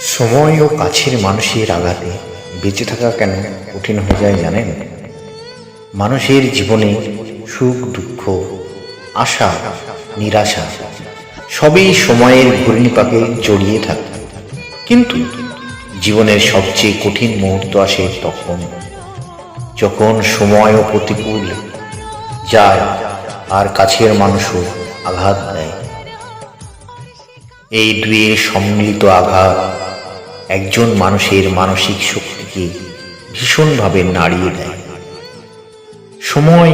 সময় ও কাছের মানুষের আঘাতে বেঁচে থাকা কেন কঠিন হয়ে যায় জানেন? মানুষের জীবনে সুখ দুঃখ, আশা নিরাশা সবই সময়ের ঘূর্ণিপাকে জড়িয়ে থাকে। কিন্তু জীবনের সবচেয়ে কঠিন মুহূর্ত আসে তখন, যখন সময় ও প্রতিকূল যায় আর কাছের মানুষও আঘাত দেয়। এই দুয়ের সম্মিলিত আঘাত একজন মানুষের মানসিক শক্তিকে ভীষণভাবে নাড়িয়ে দেয়। সময়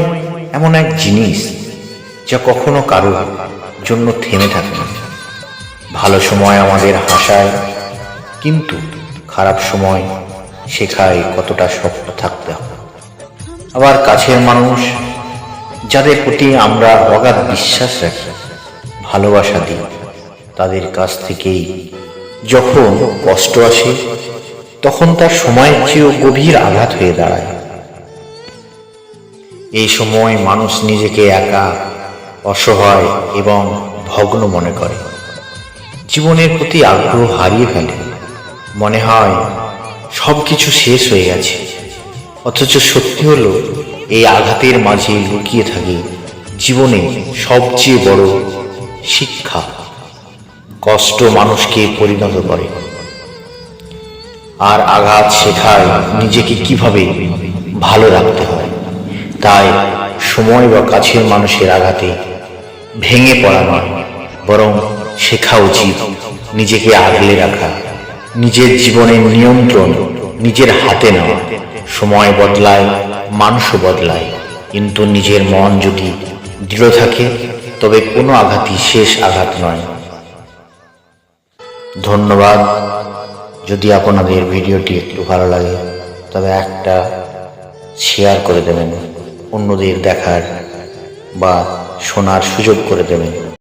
এমন এক জিনিস যা কখনো কারোর জন্য থেমে থাকে না। ভালো সময় আমাদের হাসায়, কিন্তু খারাপ সময় শেখায় কতটা শক্ত থাকতে হবে। আবার কাছের মানুষ, যাদের প্রতি আমরা অগাধ বিশ্বাস রাখি, ভালোবাসা দিই, তাদের কাছ থেকেই যখন কষ্ট আসে তখন তার সময়ের চেয়েও গভীর আঘাত হয়ে দাঁড়ায়। এই সময় মানুষ নিজেকে একা, অসহায় এবং ভগ্ন মনে করে। জীবনের প্রতি আগ্রহ হারিয়ে ফেলে। মনে হয় সবকিছু শেষ হয়ে গেছে। অথচ সত্যি হলো, এই আঘাতের মাঝে লুকিয়ে থাকে জীবনে সবচেয়ে বড় শিক্ষা। কষ্ট মানুষকে পরিণত করে, আর আঘাত শেখায় নিজেকে কিভাবে ভালো রাখতে হয়। তাই সময় বা কাছের মানুষের আঘাতে ভেঙে পড়া নয়, বরং শেখা উচিত নিজেকে আগলে রাখা, নিজের জীবনের নিয়ন্ত্রণ নিজের হাতে নেওয়া। সময় বদলায়, মানুষও বদলায়, কিন্তু নিজের মন যদি দৃঢ় থাকে তবে কোনো আঘাতই শেষ আঘাত নয়। ধন্যবাদ। যদি আপনাদের ভিডিওটি একটু ভালো লাগে তবে একটা শেয়ার করে দেবেন, অন্যদের দেখার বা শোনার সুযোগ করে দেবেন।